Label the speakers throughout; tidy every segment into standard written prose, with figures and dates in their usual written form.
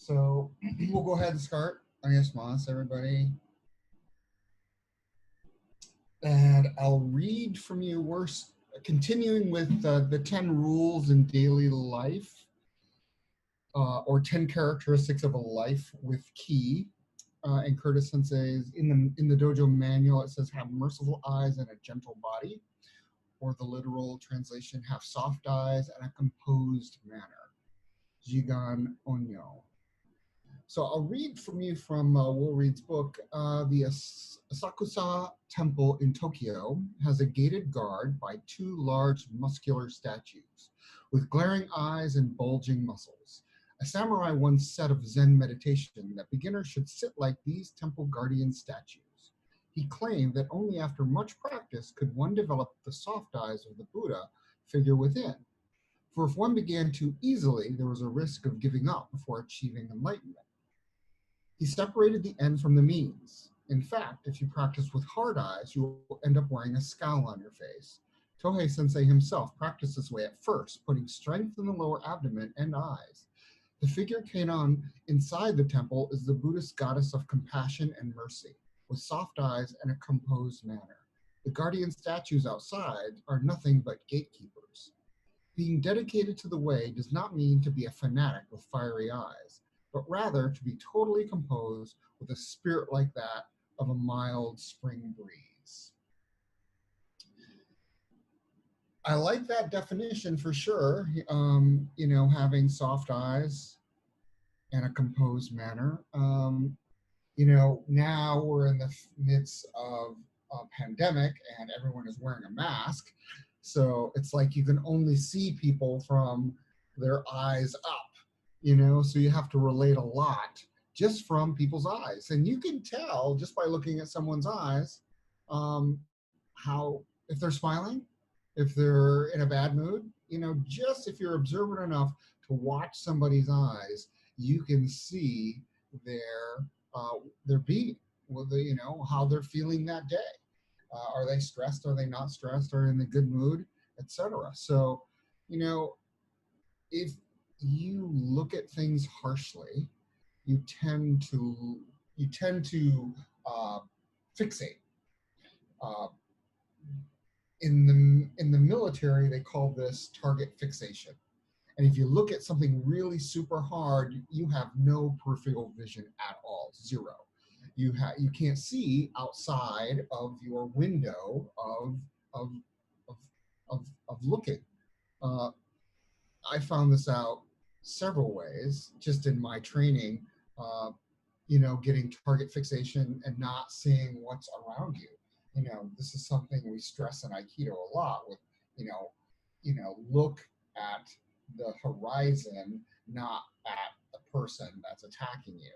Speaker 1: So we'll go ahead and start. I guess, Moss, everybody. And I'll read from you. We're continuing with the 10 rules in daily life, or 10 characteristics of a life with Ki. And Curtis Sensei's in the dojo manual, it says have merciful eyes and a gentle body, or the literal translation, have soft eyes and a composed manner. Jigan Onyo. So I'll read from you from Will Reed's book. The Asakusa Temple in Tokyo has a gated guard by two large muscular statues with glaring eyes and bulging muscles. A samurai once said of Zen meditation that beginners should sit like these temple guardian statues. He claimed that only after much practice could one develop the soft eyes of the Buddha figure within. For if one began too easily, there was a risk of giving up before achieving enlightenment. He separated the end from the means. In fact, if you practice with hard eyes, you will end up wearing a scowl on your face. Tohei Sensei himself practiced this way at first, putting strength in the lower abdomen and eyes. The figure Kannon inside the temple is the Buddhist goddess of compassion and mercy, with soft eyes and a composed manner. The guardian statues outside are nothing but gatekeepers. Being dedicated to the way does not mean to be a fanatic with fiery eyes, but rather to be totally composed with a spirit like that of a mild spring breeze. I like that definition for sure. Having soft eyes and a composed manner. Now we're in the midst of a pandemic and everyone is wearing a mask. So it's like you can only see people from their eyes up, so you have to relate a lot just from people's eyes. And you can tell just by looking at someone's eyes how, if they're smiling, if they're in a bad mood, just if you're observant enough to watch somebody's eyes, you can see their being, how they're feeling that day. Are they stressed? Are they not stressed? Are they in a good mood, etc. So, if you look at things harshly, you tend to fixate. Uh, in the military, they call this target fixation. And if you look at something really super hard, you have no peripheral vision at all, zero. You can't see outside of your window of looking. I found this out several ways just in my training, getting target fixation and not seeing what's around you. This is something we stress in Aikido a lot with, look at the horizon, not at the person that's attacking you,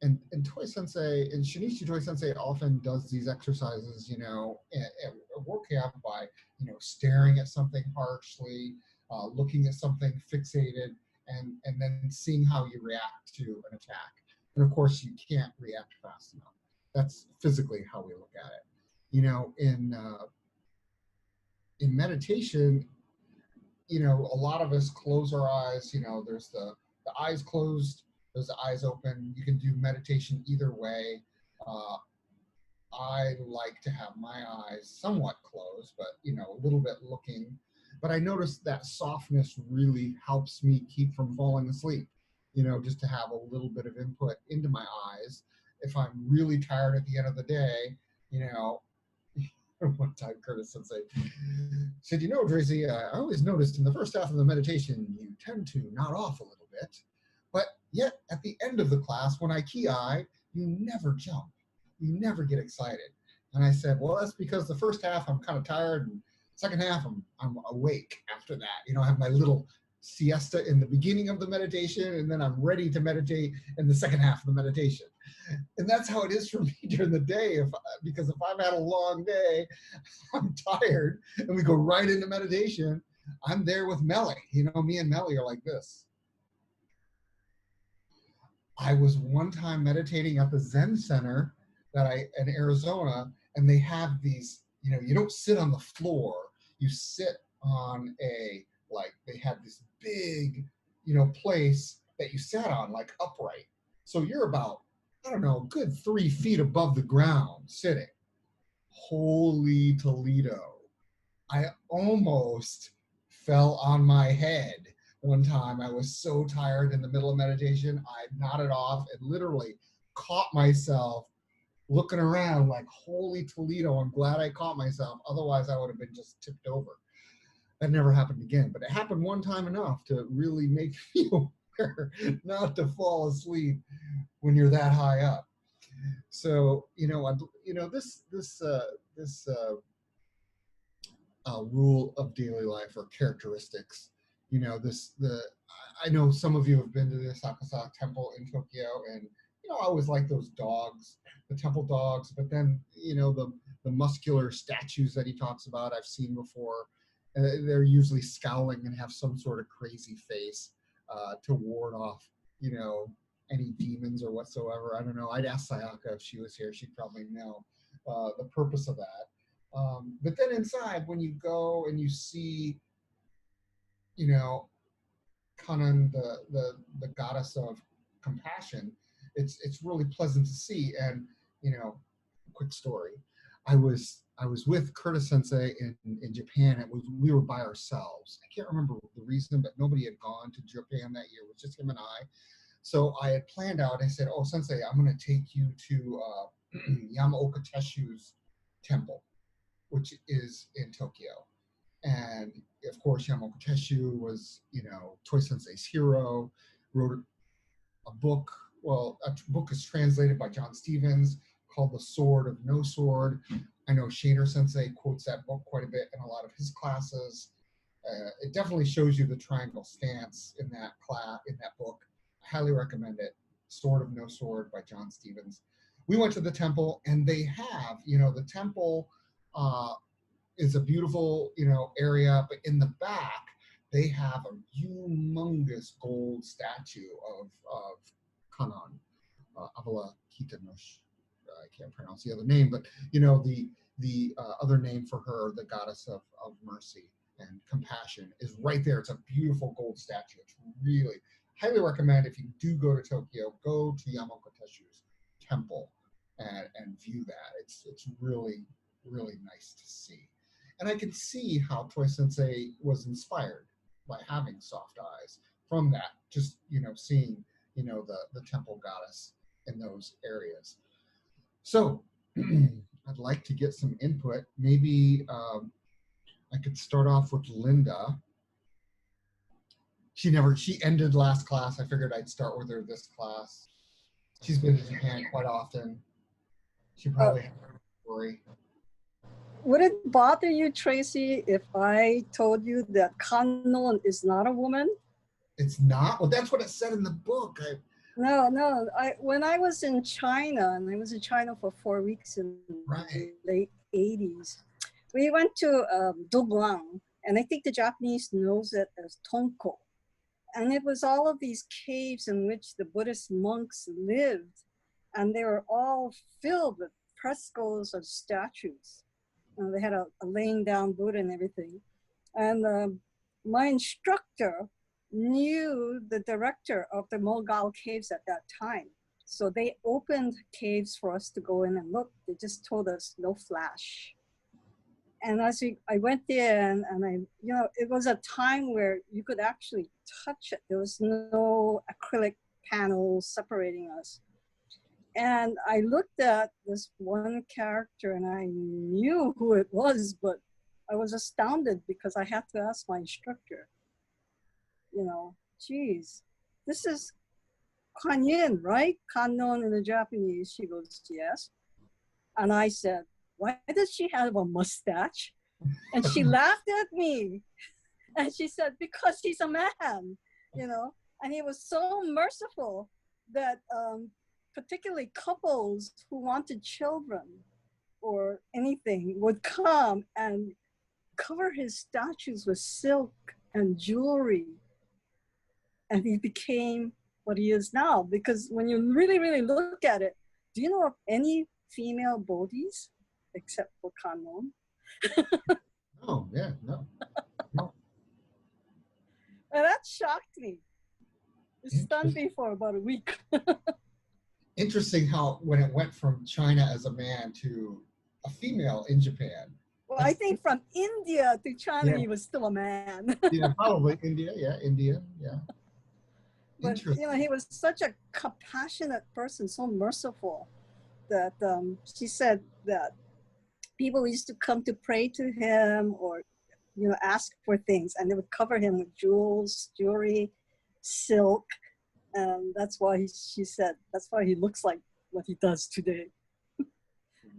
Speaker 1: and Toi Sensei and Shinichi Toi Sensei often does these exercises, at work camp by, staring at something harshly, looking at something fixated, and then seeing how you react to an attack. And of course, you can't react fast enough. That's physically how we look at it. In meditation, a lot of us close our eyes. There's the eyes closed, there's the eyes open. You can do meditation either way. I like to have my eyes somewhat closed, but a little bit looking. But I noticed that softness really helps me keep from falling asleep. Just to have a little bit of input into my eyes. If I'm really tired at the end of the day, one time Curtis Sensei said, Tracy, I always noticed in the first half of the meditation, you tend to nod off a little bit, but yet at the end of the class, when I ki-eye, you never jump. You never get excited. And I said, well, that's because the first half I'm kind of tired, and second half I'm awake after that. I have my little siesta in the beginning of the meditation, and then I'm ready to meditate in the second half of the meditation. And that's how it is for me during the day. Because if I've had a long day, I'm tired, and we go right into meditation, I'm there with Melly. Me and Melly are like this. I was one time meditating at the Zen Center in Arizona, and they have these, you don't sit on the floor, you sit on they had this big place that you sat on, like upright. So you're about, I don't know, a good 3 feet above the ground sitting. Holy Toledo. I almost fell on my head one time. I was so tired in the middle of meditation. I nodded off and literally caught myself looking around like, holy Toledo, I'm glad I caught myself. Otherwise, I would have been just tipped over. That never happened again, but it happened one time enough to really make me aware not to fall asleep when you're that high up. So, this rule of daily life or characteristics. I know some of you have been to the Asakusa Temple in Tokyo, and I always like those dogs, the temple dogs. But then the muscular statues that he talks about, I've seen before. They're usually scowling and have some sort of crazy face to ward off, any demons or whatsoever. I don't know. I'd ask Sayaka if she was here; she'd probably know the purpose of that. But then inside, when you go and you see, you know, Kanan, the goddess of compassion, it's really pleasant to see. And quick story, I was with Curtis Sensei in Japan. We were by ourselves. I can't remember the reason, but nobody had gone to Japan that year. It was just him and I. So I had planned out. I said, "Oh, Sensei, I'm going to take you to Yamaoka Teshu's temple, which is in Tokyo." And of course, Yamaoka Teshu was, Toy Sensei's hero, wrote a book. Well, a book is translated by John Stevens called The Sword of No Sword. I know Shader Sensei quotes that book quite a bit in a lot of his classes. It definitely shows you the triangle stance in that book. I highly recommend it. Sword of No Sword by John Stevens. We went to the temple, and they have, the temple is a beautiful, area, but in the back they have a humongous gold statue of Kanan, Avalokitanosh. I can't pronounce the other name, but the other name for her, the goddess of mercy and compassion, is right there. It's a beautiful gold statue. It's really highly recommend, if you do go to Tokyo, go to Yamaoka Teshu's temple and view that. It's really, really nice to see. And I could see how Toy Sensei was inspired by having soft eyes from that, just seeing the temple goddess in those areas. So I'd like to get some input. Maybe I could start off with Linda. She ended last class. I figured I'd start with her this class. She's been to Japan quite often. She probably has a story.
Speaker 2: Would it bother you, Tracy, if I told you that Kanon is not a woman?
Speaker 1: It's not? Well, that's what it said in the book.
Speaker 2: No. When I was in China, and I was in China for 4 weeks in the late 80s, we went to Doguang, and I think the Japanese knows it as Tonko. And it was all of these caves in which the Buddhist monks lived, and they were all filled with frescoes of statues. They had a laying down Buddha and everything. And my instructor knew the director of the Mogal Caves at that time. So they opened caves for us to go in and look. They just told us no flash. And I went there, and it was a time where you could actually touch it. There was no acrylic panel separating us. And I looked at this one character, and I knew who it was, but I was astounded because I had to ask my instructor, geez, this is Kuan Yin, right? Kanon in the Japanese. She goes, yes. And I said, why does she have a mustache? And she laughed at me. And she said, because he's a man, And he was so merciful that particularly couples who wanted children or anything would come and cover his statues with silk and jewelry. And he became what he is now. Because when you really, really look at it, do you know of any female Bodhis except for Kanon?
Speaker 1: Oh, yeah, no.
Speaker 2: And that shocked me. stunned me for about a week.
Speaker 1: Interesting how when it went from China as a man to a female in Japan.
Speaker 2: Well, I think from India to China,
Speaker 1: Yeah.
Speaker 2: he was still a man.
Speaker 1: Yeah, probably India. Yeah, India. Yeah.
Speaker 2: But he was such a compassionate person, so merciful that she said that people used to come to pray to him or ask for things, and they would cover him with jewels, jewelry, silk, and that's why she said that's why he looks like what he does today. Wow.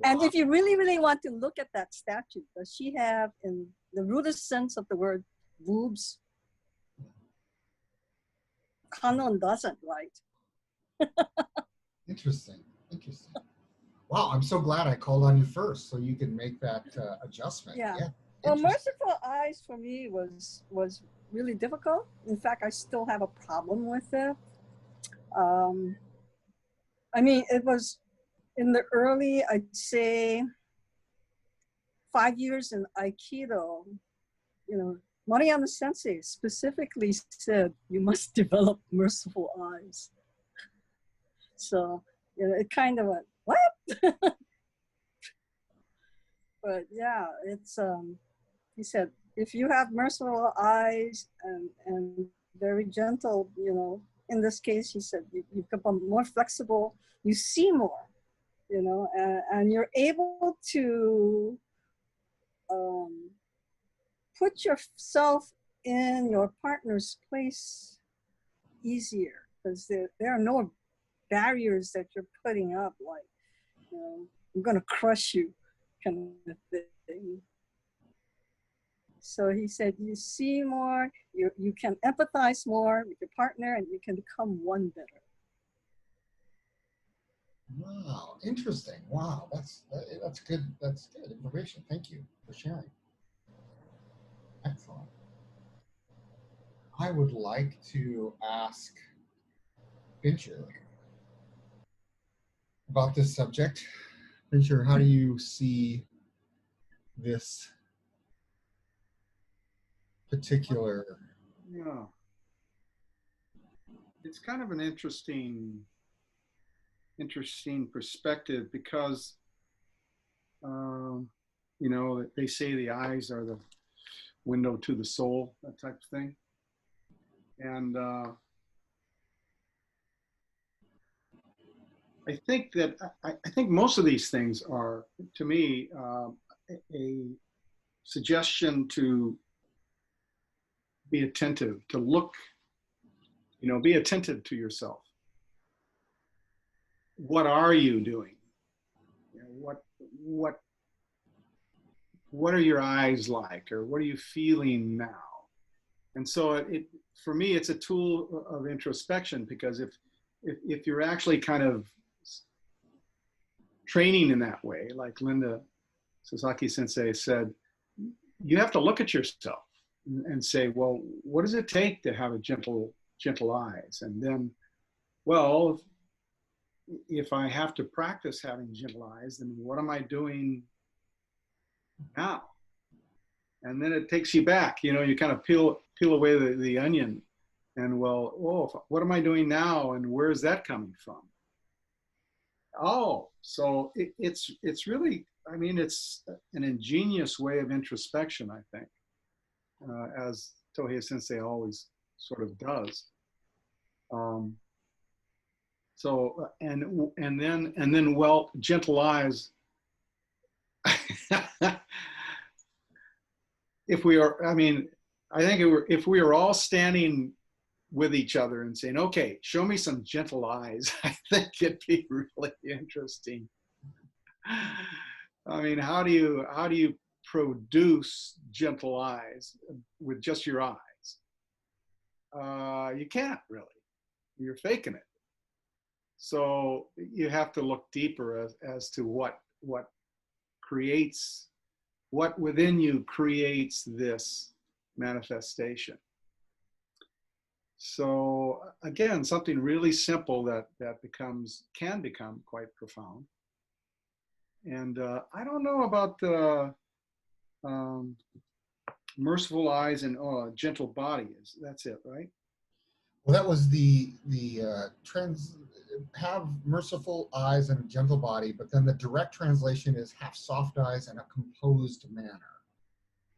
Speaker 2: And if you really, really want to look at that statue, does she have, in the rudest sense of the word, boobs? Kanon doesn't, right?
Speaker 1: Interesting. Wow, I'm so glad I called on you first so you can make that adjustment.
Speaker 2: Yeah. Well, Merciful Eyes for me was really difficult. In fact, I still have a problem with it. I mean, it was in the early, I'd say, 5 years in Aikido, Mariana Sensei specifically said, you must develop merciful eyes. So, it kind of went, what? But yeah, it's, he said, if you have merciful eyes and very gentle, in this case, he said, you become more flexible, you see more, and you're able to put yourself in your partner's place easier, because there are no barriers that you're putting up, like, I'm going to crush you kind of thing. So he said, you see more, you can empathize more with your partner, and you can become one better.
Speaker 1: Wow, interesting. Wow, that's good. That's good information. Thank you for sharing. Excellent. I would like to ask Fincher about this subject. Fincher, how do you see this particular?
Speaker 3: Yeah, it's kind of an interesting perspective because they say the eyes are the window to the soul, that type of thing. And I think that I think most of these things are, to me, a suggestion to be attentive, to look, be attentive to yourself. What are you doing? What are your eyes like, or what are you feeling now? And so for me, it's a tool of introspection, because if you're actually kind of training in that way, like Linda Sasaki Sensei said, you have to look at yourself and say, well, what does it take to have a gentle eyes? And then, well, if I have to practice having gentle eyes, then what am I doing now? And then it takes you back, you kind of peel away the onion, and what am I doing now, and where's that coming from? Oh, so it's really, I mean, it's an ingenious way of introspection, I think, as Tohei Sensei always sort of does. So and then well, gentle eyes. If we are, I mean, I think if we are all standing with each other and saying, okay, show me some gentle eyes, I think it'd be really interesting. I mean, how do you produce gentle eyes with just your eyes? You can't really. You're faking it. So you have to look deeper as to what creates, what within you creates this manifestation. So again, something really simple that can become quite profound. And I don't know about the merciful eyes and gentle body. That's it, right?
Speaker 1: Well, that was the trans have merciful eyes and a gentle body, but then the direct translation is have soft eyes and a composed manner.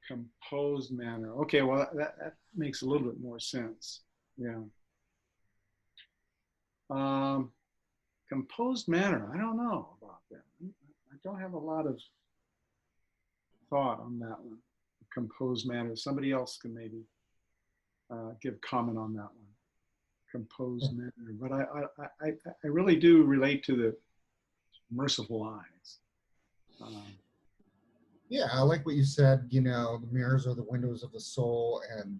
Speaker 3: Composed manner. Okay, well that makes a little bit more sense. Yeah. Composed manner. I don't know about that. I don't have a lot of thought on that one. Composed manner. Somebody else can maybe give comment on that one. Composed manner. But I really do relate to the merciful eyes.
Speaker 1: Yeah, I like what you said. You know, the mirrors are the windows of the soul, and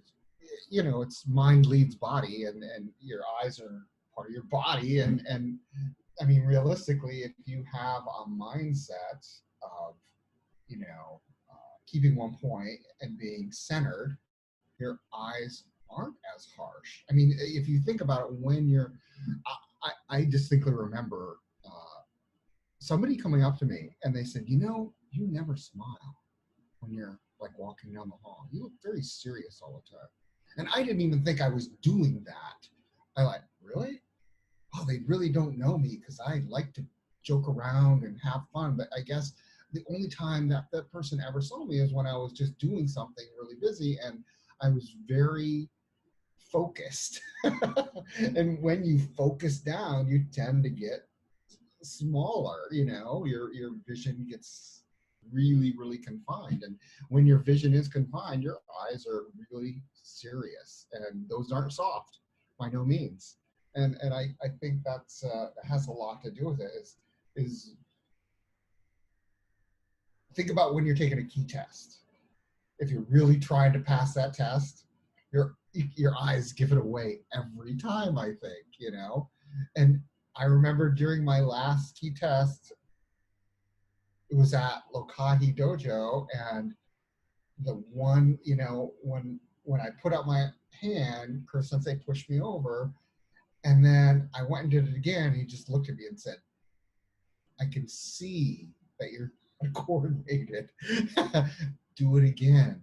Speaker 1: you know, it's mind leads body, and your eyes are part of your body, and I mean, realistically, if you have a mindset of, you know, keeping one point and being centered, your eyes aren't as harsh. I mean, if you think about it, when you're, I distinctly remember somebody coming up to me and they said, you know, you never smile when you're like walking down the hall. You look very serious all the time. And I didn't even think I was doing that. I like, really? Oh, they really don't know me because I like to joke around and have fun. But I guess the only time that that person ever saw me is when I was just doing something really busy and I was very focused. And when you focus down, you tend to get smaller, you know, your vision gets really confined. And when your vision is confined, your eyes are really serious, and those aren't soft by no means. And I think that's that has a lot to do with it is think about when you're taking a key test. If you're really trying to pass that test, your eyes give it away every time, I think, you know. And I remember during my last key test, it was at Lokahi Dojo, and the one, you know, when I put out my hand, Chris Sensei pushed me over, and then I went and did it again. He just looked at me and said, "I can see that you're coordinated. Do it again,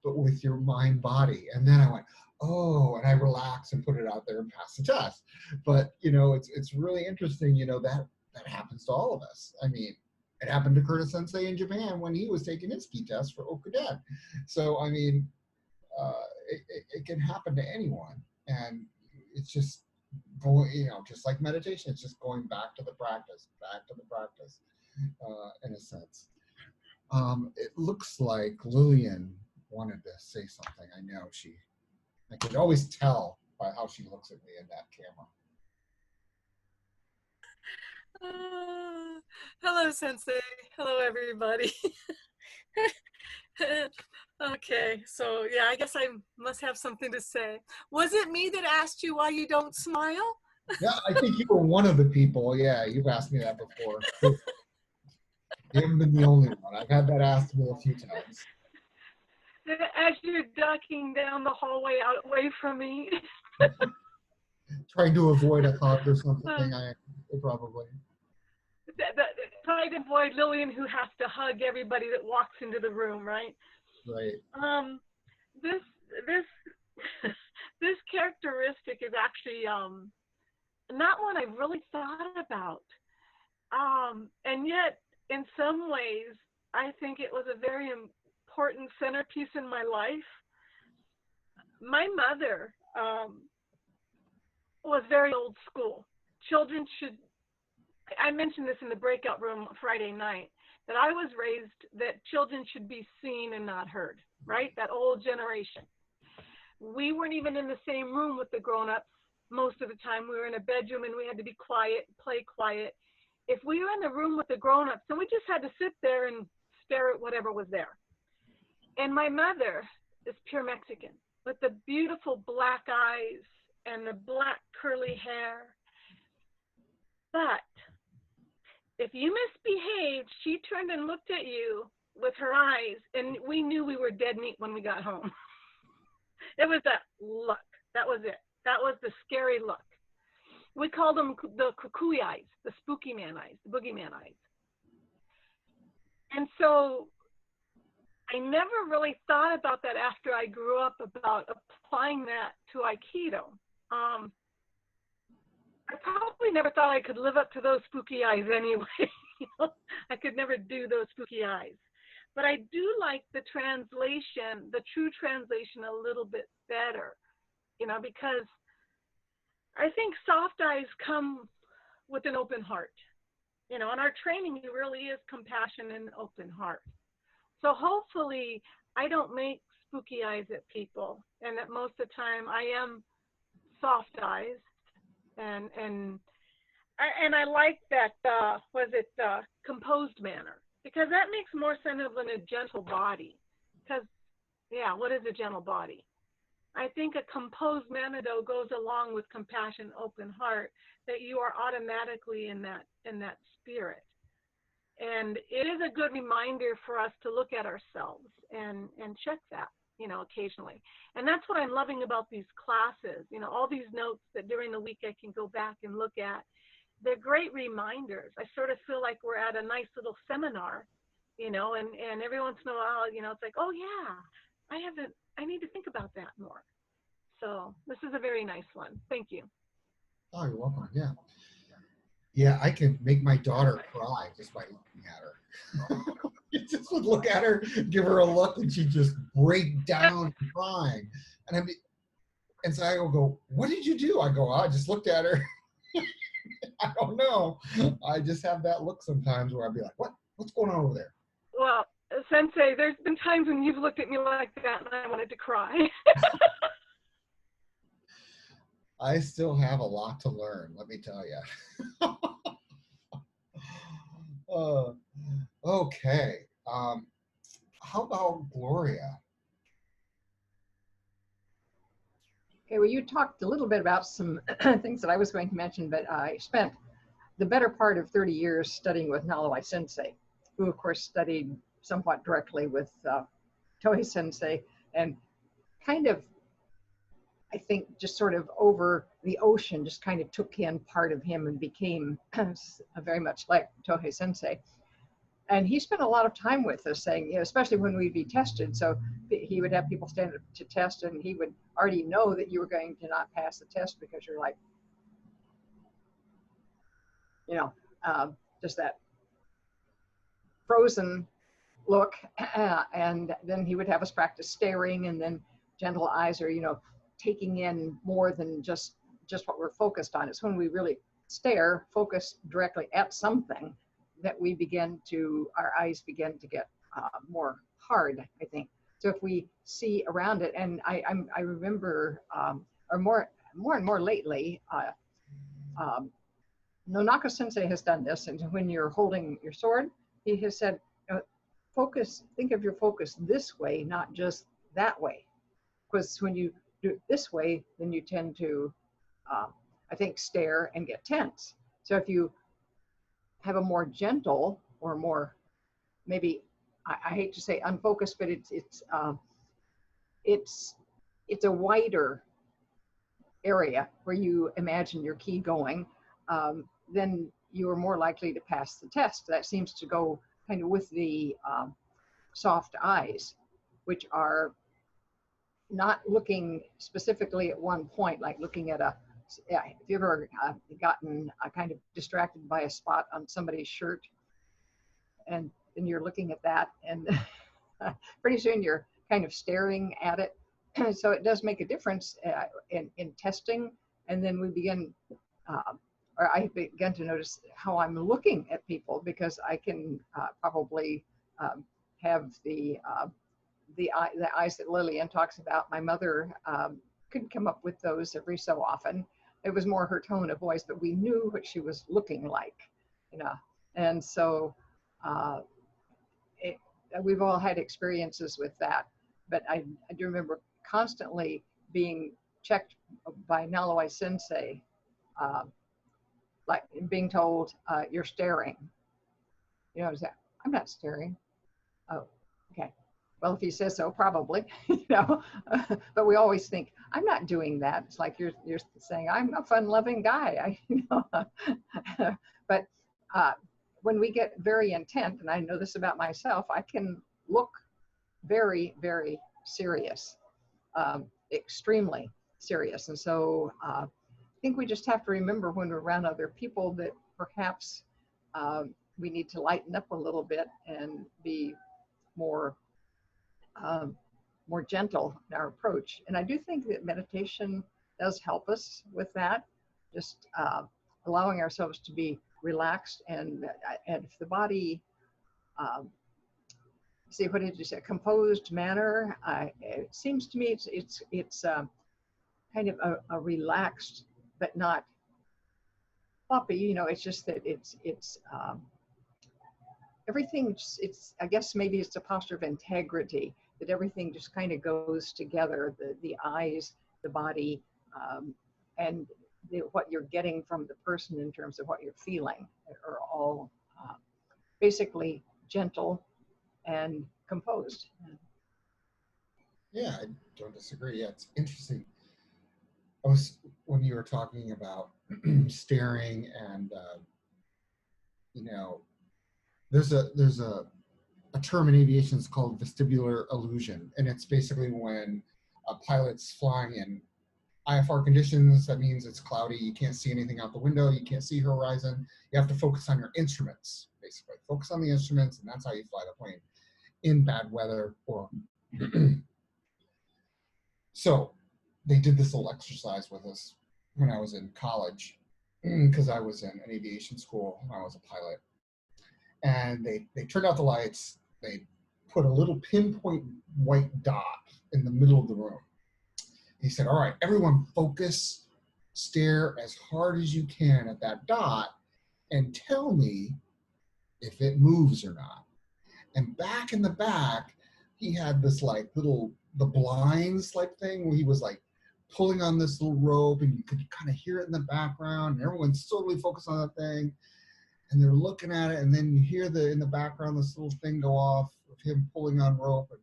Speaker 1: but with your mind body." And then I went, "Oh," and I relaxed and put it out there and passed the test. But you know, it's really interesting. You know, that happens to all of us. I mean, it happened to Curtis Sensei in Japan when he was taking his key test for Okuden. So I mean, it can happen to anyone, and it's just going, you know, just like meditation, it's just going back to the practice, in a sense. It looks like Lillian wanted to say something. I know I could always tell by how she looks at me in that camera.
Speaker 4: Hello, Sensei. Hello, everybody. Okay, so yeah, I guess I must have something to say. Was it me that asked you why you don't smile?
Speaker 1: Yeah, I think you were one of the people. Yeah, you've asked me that before. You haven't been the only one. I've had that asked me a few times.
Speaker 4: As you're ducking down the hallway out away from me.
Speaker 1: Trying to avoid a hug or something, I probably.
Speaker 4: Try to avoid Lillian, who has to hug everybody that walks into the room, right?
Speaker 1: Right.
Speaker 4: This this characteristic is actually not one I've really thought about, and yet in some ways I think it was a very important centerpiece in my life. My mother was very old school. Children should, I mentioned this in the breakout room Friday night, that I was raised that children should be seen and not heard, right? That old generation. We weren't even in the same room with the grown-ups most of the time. We were in a bedroom and we had to be quiet, play quiet. If we were in the room with the grown-ups, then we just had to sit there and stare at whatever was there. And my mother is pure Mexican with the beautiful black eyes and the black curly hair. But if you misbehaved, she turned and looked at you with her eyes, and we knew we were dead meat when we got home. It was that look. That was it. That was the scary look. We called them the Kukui Eyes, the spooky man eyes, the boogeyman eyes. And so I never really thought about that after I grew up, about applying that to Aikido. I probably never thought I could live up to those spooky eyes anyway. You know, I could never do those spooky eyes. But I do like the translation, the true translation, a little bit better, you know, because I think soft eyes come with an open heart. You know, and our training really is compassion and open heart. So hopefully I don't make spooky eyes at people, and that most of the time I am soft eyes, and I like that composed manner, because that makes more sense than a gentle body. Because yeah, what is a gentle body? I think a composed manner though goes along with compassion, open heart, that you are automatically in that spirit. And it is a good reminder for us to look at ourselves and check that, you know, occasionally. And that's what I'm loving about these classes, you know, all these notes that during the week I can go back and look at. They're great reminders. I sort of feel like we're at a nice little seminar, you know, and every once in a while, you know, it's like, oh yeah, I need to think about that more. So this is a very nice one. Thank you.
Speaker 1: Oh, you're welcome. Yeah. Yeah, I can make my daughter cry just by looking at her. You just would look at her, give her a look, and she'd just break down crying. And so I will go, what did you do? I go, I just looked at her. I don't know. I just have that look sometimes where I'd be like, what's going on over there?
Speaker 4: Well, Sensei, there's been times when you've looked at me like that and I wanted to cry.
Speaker 1: I still have a lot to learn, let me tell you. Okay. How about Gloria?
Speaker 5: Okay, well, you talked a little bit about some things that I was going to mention, but I spent the better part of 30 years studying with Nalawai Sensei, who of course studied somewhat directly with Tohei Sensei, and kind of, I think, just sort of over the ocean, just kind of took in part of him and became very much like Tohei Sensei. And he spent a lot of time with us saying, you know, especially when we'd be tested. So he would have people stand up to test, and he would already know that you were going to not pass the test because you're like, you know, just that frozen look. And then he would have us practice staring, and then gentle eyes, or, you know, taking in more than just what we're focused on. It's when we really stare, focus directly at something, that we our eyes begin to get more hard, I think. So if we see around it, and I remember, or more and more lately, Nonaka Sensei has done this, and when you're holding your sword, he has said, focus, think of your focus this way, not just that way. Because when you do it this way, then you tend to, I think, stare and get tense. So if you have a more gentle, or more, maybe, I hate to say unfocused, but it's a wider area where you imagine your key going, then you are more likely to pass the test. That seems to go kind of with the soft eyes, which are not looking specifically at one point, like looking at if you've ever gotten kind of distracted by a spot on somebody's shirt, and then you're looking at that, and pretty soon you're kind of staring at it. So it does make a difference in testing. And then we begin, or I began to notice how I'm looking at people, because I can probably have the eyes that Lillian talks about. My mother could come up with those every so often. It was more her tone of voice, but we knew what she was looking like, you know. And so we've all had experiences with that. But I do remember constantly being checked by Nalawai Sensei, like being told, you're staring. You know, I'm not staring. Oh, okay. Well, if he says so, probably, you know, but we always think, I'm not doing that. It's like you're saying, I'm a fun-loving guy, you know. But when we get very intent, and I know this about myself, I can look very, very serious, extremely. serious. And so I think we just have to remember when we're around other people that perhaps we need to lighten up a little bit and be more more gentle in our approach. And I do think that meditation does help us with that, just allowing ourselves to be relaxed. And if the body, see, what did you say, composed manner, it seems to me it's kind of a relaxed, but not floppy, you know, it's just that it's everything, it's, I guess maybe it's a posture of integrity, that everything just kind of goes together, the eyes, the body, and what you're getting from the person in terms of what you're feeling are all basically gentle and composed.
Speaker 1: Yeah, I don't disagree. Yeah, it's interesting. When you were talking about staring and, you know, there's a term in aviation is called vestibular illusion, and it's basically when a pilot's flying in IFR conditions. That means it's cloudy, you can't see anything out the window, you can't see horizon. You have to focus on your instruments, basically. Focus on the instruments, and that's how you fly the plane in bad weather. Or so they did this little exercise with us when I was in college, because I was in an aviation school when I was a pilot. And they turned out the lights, they put a little pinpoint white dot in the middle of the room. He said, all right, everyone focus, stare as hard as you can at that dot and tell me if it moves or not. And back in the back, he had this like the blinds like thing where he was like pulling on this little rope, and you could kind of hear it in the background, and everyone's totally focused on that thing. And they're looking at it, and then you hear in the background this little thing go off of him pulling on rope, and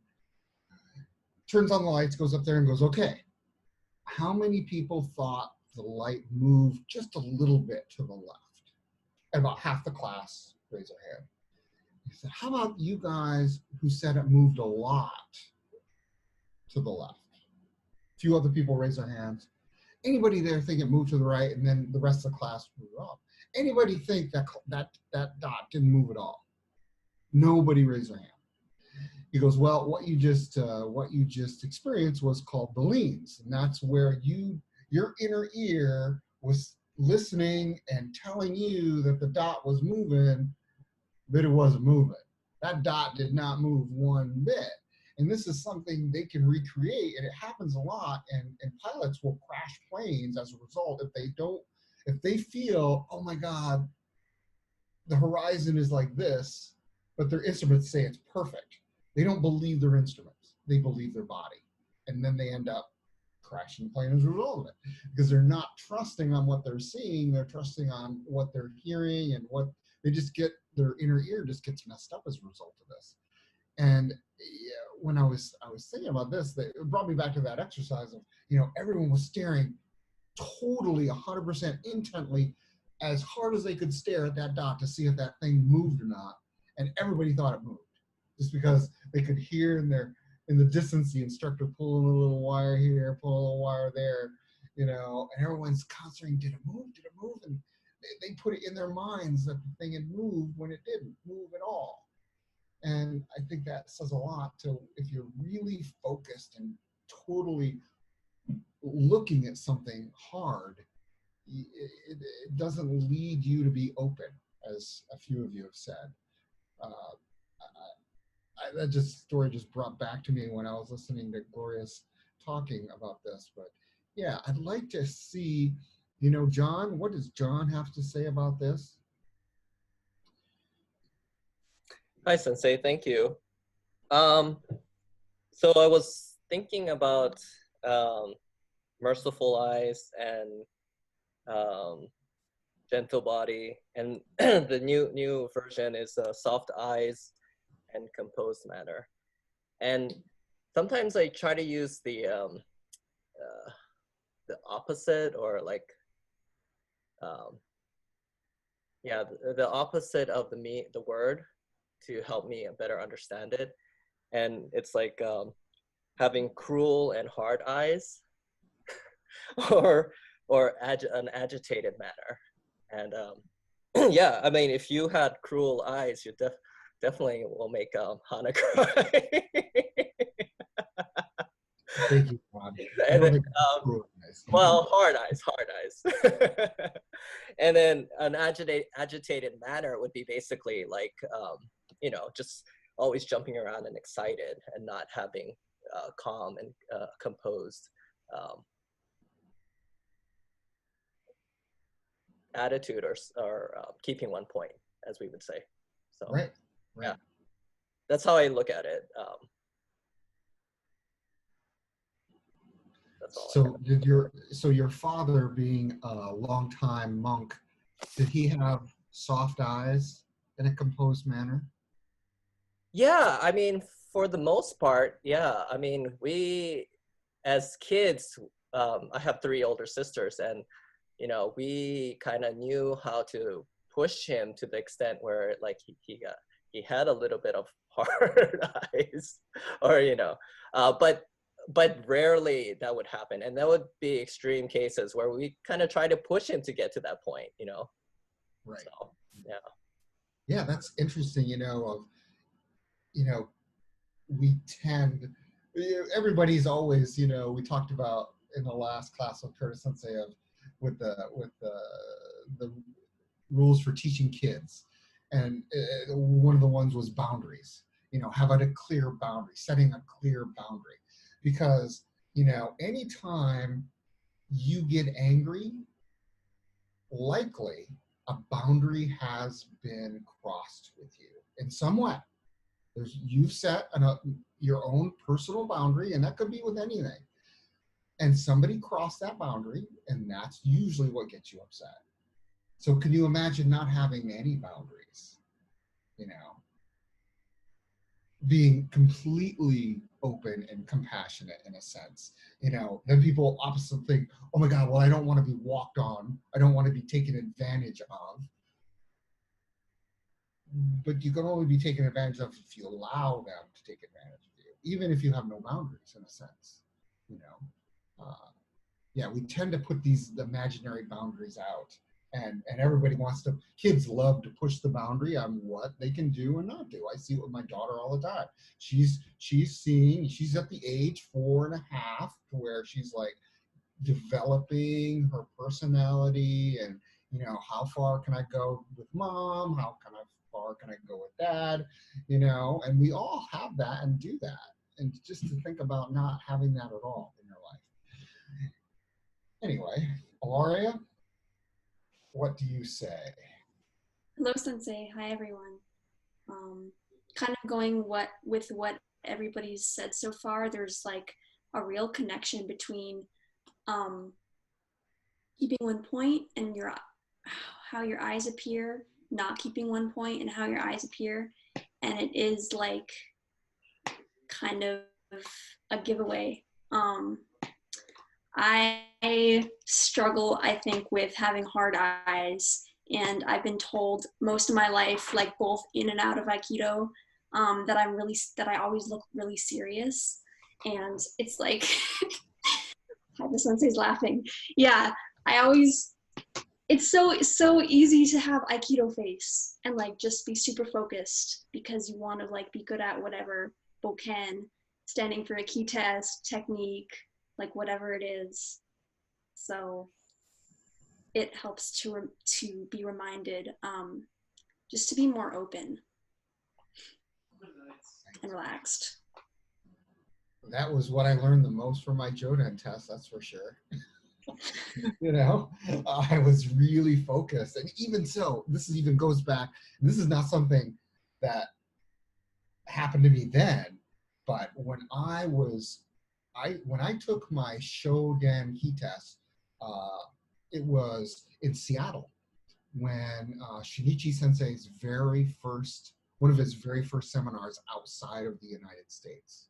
Speaker 1: turns on the lights, goes up there and goes, okay, how many people thought the light moved just a little bit to the left? And about half the class raised their hand. He said, how about you guys who said it moved a lot to the left? A few other people raised their hands. Anybody there think it moved to the right? And then the rest of the class moved up. Anybody think that dot didn't move at all? Nobody raised their hand. He goes, well, what you just experienced was called the leans, and that's where your inner ear was listening and telling you that the dot was moving, but it wasn't moving. That dot did not move one bit. And this is something they can recreate, and it happens a lot, and pilots will crash planes as a result if they feel, oh my God, the horizon is like this, but their instruments say it's perfect. They don't believe their instruments. They believe their body. And then they end up crashing the plane as a result of it, because they're not trusting on what they're seeing. They're trusting on what they're hearing, and what they just get, their inner ear just gets messed up as a result of this. And when I was thinking about this, it brought me back to that exercise of, everyone was staring totally 100% intently, as hard as they could stare at that dot to see if that thing moved or not. And everybody thought it moved, just because they could hear in the distance the instructor pulling a little wire here, pulling a little wire there, and everyone's concentrating, did it move? Did it move? And they put it in their minds that the thing had moved when it didn't move at all. And I think that says a lot to, if you're really focused and totally looking at something hard, it doesn't lead you to be open, as a few of you have said. That story just brought back to me when I was listening to Gloria's talking about this. But yeah, I'd like to see, John, what does John have to say about this?
Speaker 6: Hi, Sensei. Thank you. So I was thinking about Merciful Eyes and Gentle Body, and the new version is Soft Eyes and Composed Manner. And sometimes I try to use the opposite, or like the opposite of the word, to help me better understand it. And it's like having cruel and hard eyes. or an agitated manner. And yeah, I mean, if you had cruel eyes, you definitely will make Hana cry.
Speaker 1: Thank you, Ron. I
Speaker 6: And
Speaker 1: don't
Speaker 6: then,
Speaker 1: think it's cruel eyes.
Speaker 6: well, hard eyes. And then an agitated manner would be basically like, you know, just always jumping around and excited and not having calm and composed attitude or keeping one point, as we would say. So
Speaker 1: Right.
Speaker 6: yeah, that's how I look at it. That's all.
Speaker 1: So your father, being a longtime monk, did he have soft eyes in a composed manner?
Speaker 6: Yeah, I mean, for the most part, yeah. I mean, we as kids, I have 3 older sisters, and you know, we kind of knew how to push him to the extent where like he had a little bit of hard eyes, or you know, but rarely that would happen, and that would be extreme cases where we kind of try to push him to get to that point, you know.
Speaker 1: Right.
Speaker 6: So, yeah.
Speaker 1: Yeah, that's interesting. You know, we tend, everybody's always, we talked about in the last class with Curtis Sensei with the rules for teaching kids, and one of the ones was boundaries. Having a clear boundary, setting a clear boundary, because anytime you get angry, likely a boundary has been crossed with you in some way. You've set your own personal boundary, and that could be with anything. And somebody crossed that boundary, and that's usually what gets you upset. So can you imagine not having any boundaries? Being completely open and compassionate in a sense. Then people opposite think, oh my God, well, I don't want to be walked on. I don't want to be taken advantage of. But you can only be taken advantage of if you allow them to take advantage of you, even if you have no boundaries in a sense. Yeah, we tend to put these imaginary boundaries out, and everybody wants to. Kids love to push the boundary on what they can do and not do. I see it with my daughter all the time. She's at the age 4.5 to where she's like developing her personality, and how far can I go with mom? How far can I go with dad? And we all have that and do that. And just to think about not having that at all in your life. Anyway, Alaria, what do you say?
Speaker 7: Hello, Sensei. Hi, everyone. Kind of going with what everybody's said so far, there's like a real connection between keeping one point and how your eyes appear, not keeping one point and how your eyes appear. And it is like kind of a giveaway. I struggle, I think, with having hard eyes, and I've been told most of my life, like both in and out of Aikido, that I always look really serious, and it's like, the Sensei's laughing. Yeah, it's so easy to have Aikido face and like just be super focused because you want to like be good at whatever boken, standing for a key test, technique, like whatever it is. So it helps to be reminded just to be more open and relaxed.
Speaker 1: That was what I learned the most from my Jodan test, that's for sure. I was really focused. And even so, this even goes back, this is not something that happened to me then, but when I took my Shodan key test, it was in Seattle when Shinichi Sensei's one of his very first seminars outside of the United States.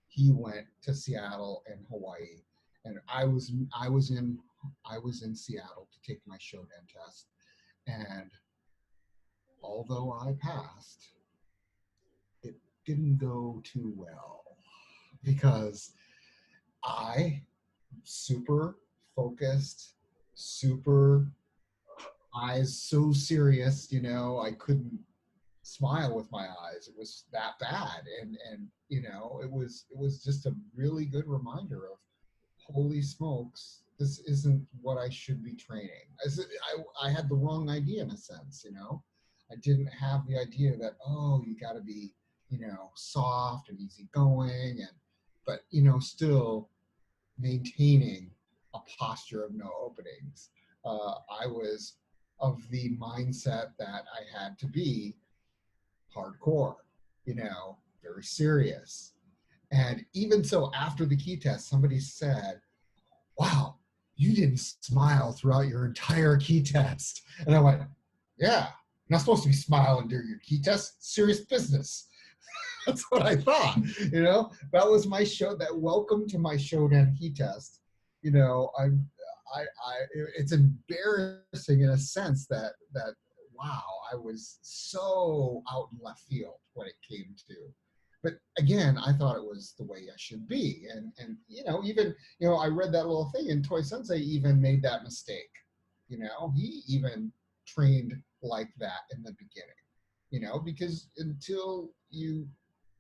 Speaker 1: He went to Seattle and Hawaii, and I was in Seattle to take my Shodan test, and although I passed, it didn't go too well because I super focused, super eyes so serious, you know, I couldn't smile with my eyes. It was that bad. And you know, it was just a really good reminder of, holy smokes, this isn't what I should be training. I had the wrong idea in a sense, you know. I didn't have the idea that, oh, you got to be, you know, soft and easygoing, and but you know, still maintaining a posture of no openings. I was of the mindset that I had to be hardcore, you know, very serious. And even so, after the key test, somebody said, wow, you didn't smile throughout your entire key test. And I went, yeah, I'm not supposed to be smiling during your key test. Serious business. That's what I thought, you know. That was my show. That welcome to my Shodan key test. You know, it's embarrassing in a sense that wow, I was so out in left field when it came to. But again, I thought it was the way I should be, and you know, even you know, I read that little thing, and Toy Sensei even made that mistake. You know, he even trained like that in the beginning. You know, because until you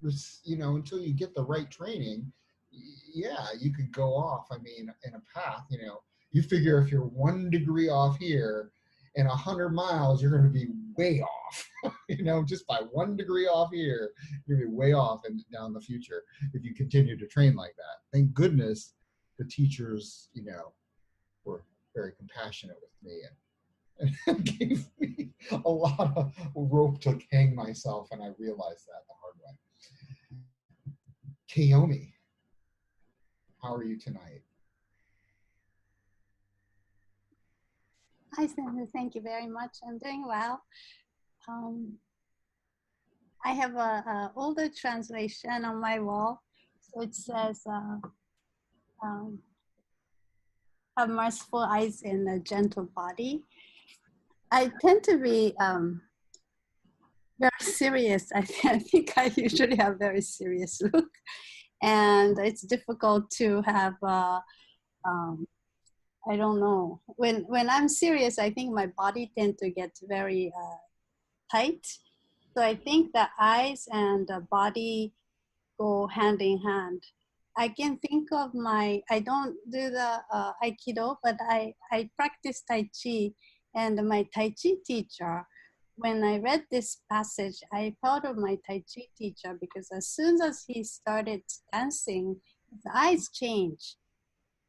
Speaker 1: until you get the right training, yeah, you could go off. I mean, in a path, you know, you figure if you're 1 degree off here, in 100 miles, you're going to be way off. You know, just by 1 degree off here, you're going to be way off and down the future if you continue to train like that. Thank goodness the teachers, you know, were very compassionate with me and gave me a lot of rope to hang myself, and I realized that the hard way. Kayomi, how are you tonight?
Speaker 8: Hi, Sandra. Thank you very much. I'm doing well. I have a older translation on my wall. So it says, have merciful eyes and a gentle body. I tend to be very serious. I think I usually have very serious look. And it's difficult to have I don't know. When I'm serious, I think my body tends to get very tight. So I think the eyes and the body go hand in hand. I can think of I don't do the Aikido, but I practice Tai Chi. And my Tai Chi teacher, when I read this passage, I thought of my Tai Chi teacher, because as soon as he started dancing, his eyes changed.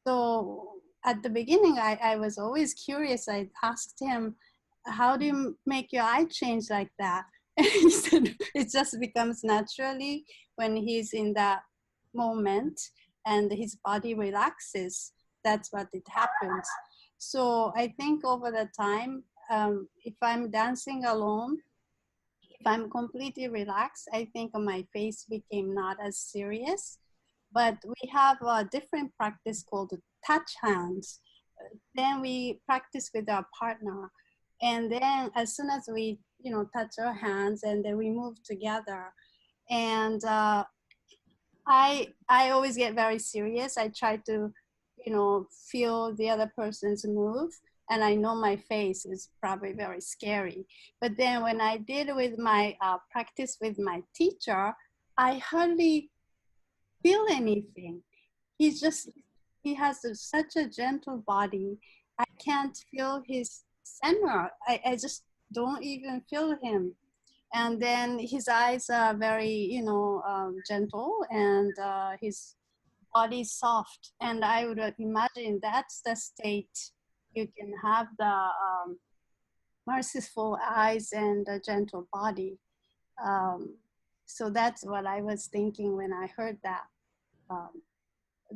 Speaker 8: So at the beginning, I was always curious. I asked him, how do you make your eye change like that? And he said, it just becomes naturally when he's in that moment and his body relaxes. That's what it happens. So I think over the time, if I'm dancing alone, if I'm completely relaxed, I think my face became not as serious. But we have a different practice called touch hands. Then we practice with our partner. And then as soon as we, touch our hands, and then we move together. And I always get very serious. I try to, feel the other person's move. And I know my face is probably very scary. But then when I did with my practice with my teacher, I hardly feel anything. He has such a gentle body. I can't feel his center. I just don't even feel him. And then his eyes are very, gentle, and his body is soft. And I would imagine that's the state you can have the merciful eyes and a gentle body. So that's what I was thinking when I heard that.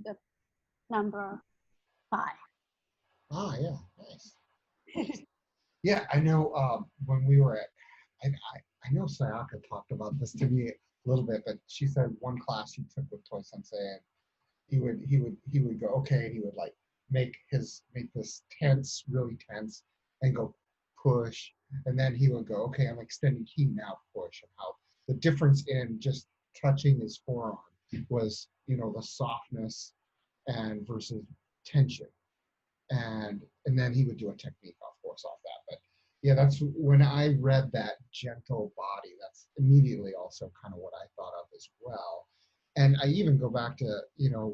Speaker 8: The number 5.
Speaker 1: Yeah, nice. Yeah, I know when we were I know Sayaka talked about this to me a little bit, but she said one class she took with Toy Sensei, and he would go, okay, he would like make this tense, really tense, and go push, and then he would go, okay, I'm extending key, now push, and how the difference in just touching his forearm was, the softness and versus tension. and then he would do a technique, of course, off that. But yeah, that's when I read that gentle body. That's immediately also kind of what I thought of as well. And I even go back to,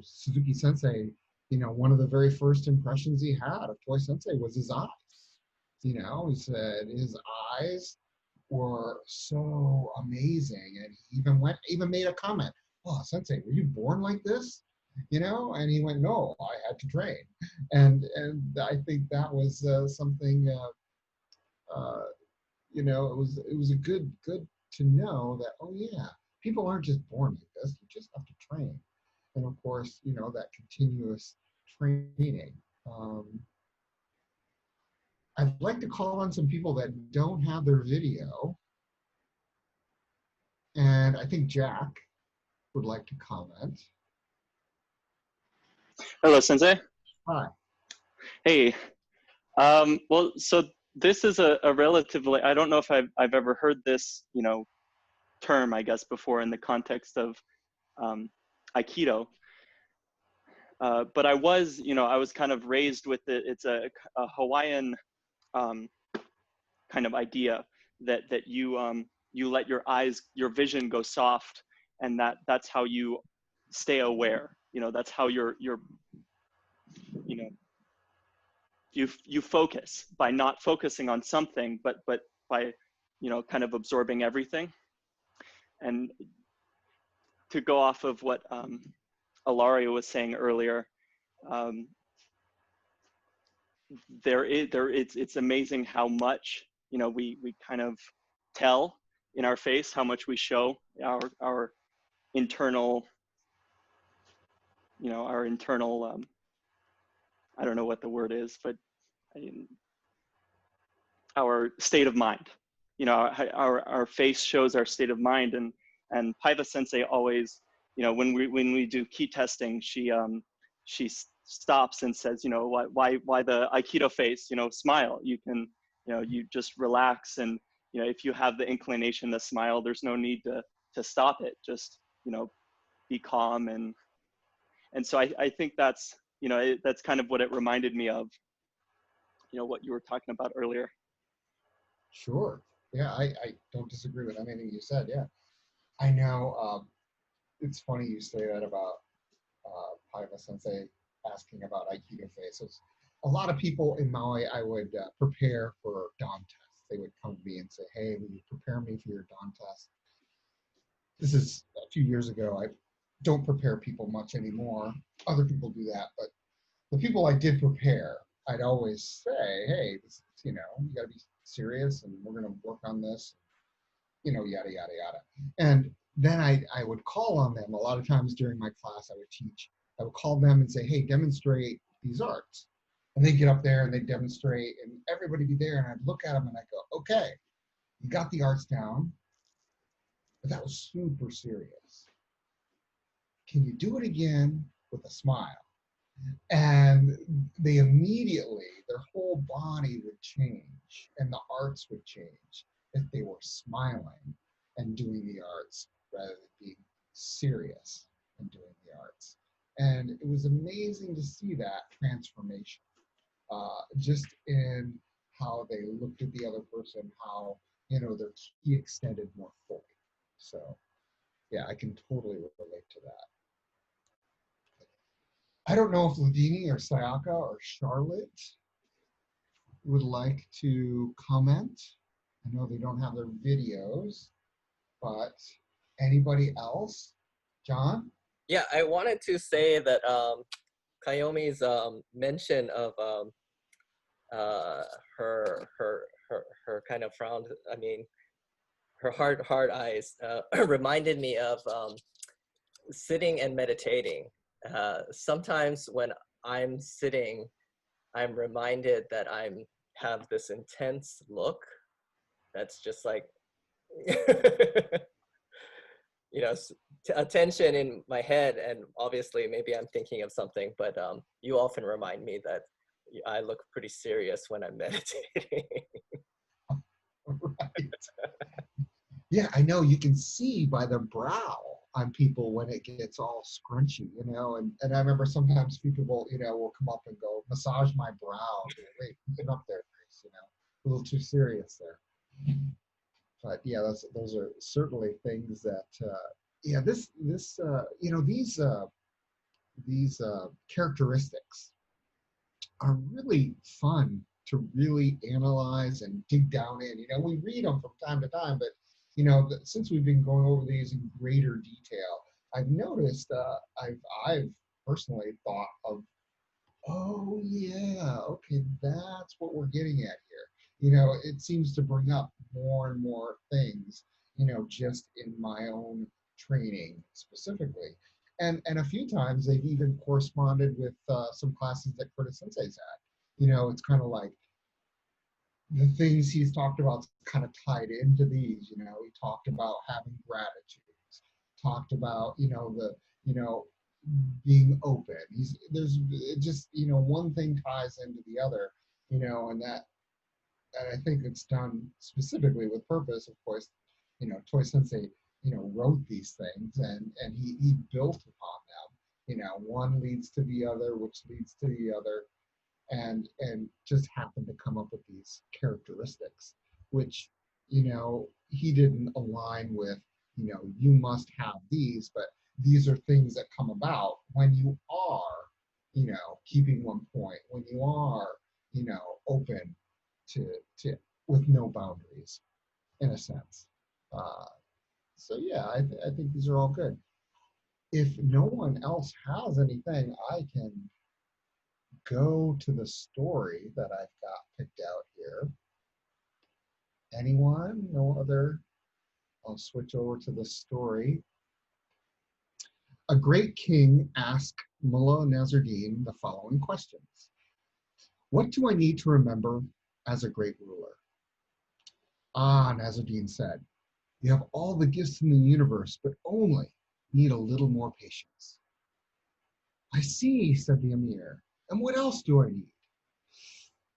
Speaker 1: Suzuki Sensei. One of the very first impressions he had of Toy Sensei was his eyes. He said his eyes were so amazing, and he even made a comment. "Oh, Sensei, were you born like this?" And he went, "No, I had to train." And I think that was something. It was a good to know that, oh yeah, people aren't just born like this. You just have to train, and of course, that continuous training. I'd like to call on some people that don't have their video, and I think Jack would like to comment.
Speaker 9: Hello, Sensei.
Speaker 1: Hi.
Speaker 9: Hey. Well, so this is a relatively, I don't know if I've ever heard this, term, I guess, before in the context of Aikido. But I was kind of raised with it. It's a Hawaiian kind of idea that you let your vision go soft, and that's how you stay aware. That's how you focus by not focusing on something, but by kind of absorbing everything. And to go off of what Ilaria was saying earlier, it's amazing how much we kind of tell in our face, how much we show our internal I don't know what the word is, but our state of mind. Our face shows our state of mind, and Paiva Sensei always, when we do key testing, she stops and says, why the Aikido face, smile. You can, you just relax, and if you have the inclination to smile, there's no need to stop it. Just be calm, and so I think that's that's kind of what it reminded me of, what you were talking about earlier.
Speaker 1: Sure. Yeah, I don't disagree with anything you said. Yeah, I know. It's funny you say that about Paiva Sensei asking about Aikido faces. A lot of people in Maui, I would prepare for dawn tests. They would come to me and say, "Hey, will you prepare me for your dawn test?" This is a few years ago. I don't prepare people much anymore. Other people do that, but the people I did prepare, I'd always say, "Hey, this, you got to be serious, and we're going to work on this, yada, yada, yada." And then I would call on them. A lot of times during my class I would teach, I would call them and say, "Hey, demonstrate these arts." And they'd get up there and they'd demonstrate, and everybody be there, and I'd look at them and I'd go, "Okay, you got the arts down, but that was super serious. Can you do it again with a smile?" And they immediately, their whole body would change, and the arts would change if they were smiling and doing the arts rather than being serious and doing the arts. And it was amazing to see that transformation, just in how they looked at the other person, how their ki extended more fully. So yeah, I can totally relate to that. I don't know if Ladini or Sayaka or Charlotte would like to comment. I know they don't have their videos, but anybody else? John?
Speaker 6: Yeah, I wanted to say that Kayomi's mention of her kind of frown, her hard eyes reminded me of sitting and meditating. Sometimes when I'm sitting, I'm reminded that I have this intense look that's just like, attention in my head, and obviously maybe I'm thinking of something, but you often remind me that I look pretty serious when I'm meditating.
Speaker 1: Right. Yeah, I know, you can see by the brow. on people when it gets all scrunchy, you know, and I remember sometimes people, you know, will come up and go, massage my brow. Wait, get up there, Grace, you know, a little too serious there. But yeah, those are certainly things that, yeah, you know, these characteristics are really fun to really analyze and dig down in. You know, we read them from time to time, but you know, since we've been going over these in greater detail, I've noticed, I've personally thought of, oh yeah, okay, that's what we're getting at here. You know, it seems to bring up more and more things, you know, just in my own training specifically. And a few times they've even corresponded with some classes that Curtis Sensei's had. You know, it's kind of like the things he's talked about kind of tied into these. You know, he talked about having gratitude, talked about, you know, you know, being open. There's it just, you know, one thing ties into the other, you know, and I think it's done specifically with purpose. Of course, you know, Toi Sensei, you know, wrote these things and he built upon them. You know, one leads to the other, which leads to the other, and just happened to come up with these characteristics, which, you know, he didn't align with, you know, you must have these, but these are things that come about when you are, you know, keeping one point, when you are, you know, open to with no boundaries, in a sense. So yeah, I think these are all good. If no one else has anything, I can go to the story that I've got picked out here. Anyone? No other? I'll switch over to the story. A great king asked Mullah Nasruddin the following questions. What do I need to remember as a great ruler? Ah, Nasruddin said, you have all the gifts in the universe, but only need a little more patience. I see, said the Emir. And what else do I need?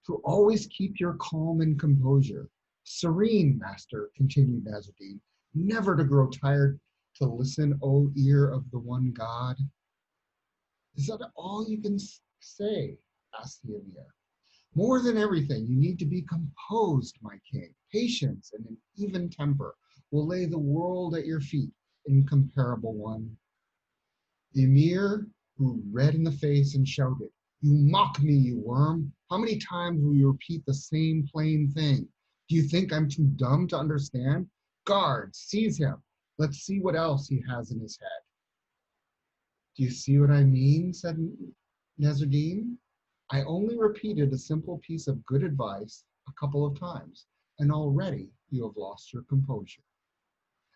Speaker 1: To always keep your calm and composure. Serene, master, continued Nasruddin, never to grow tired to listen, O ear of the one God. Is that all you can say? Asked the Emir. More than everything, you need to be composed, my king. Patience and an even temper will lay the world at your feet, incomparable one. The Emir grew red in the face and shouted, you mock me, you worm. How many times will you repeat the same plain thing? Do you think I'm too dumb to understand? Guards, seize him. Let's see what else he has in his head. Do you see what I mean? Said Nasruddin. I only repeated a simple piece of good advice a couple of times, and already you have lost your composure.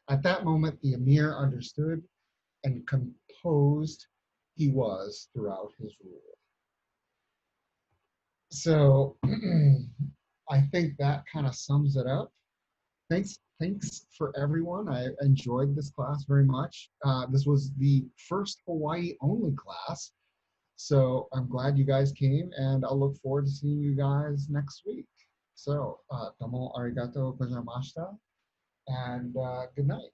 Speaker 1: At that moment, the Emir understood and composed he was throughout his rule. So I think that kind of sums it up. Thanks for everyone. I enjoyed this class very much. This was the first Hawaii only class. So I'm glad you guys came, and I'll look forward to seeing you guys next week. So, domo arigato gozaimashita, and good night.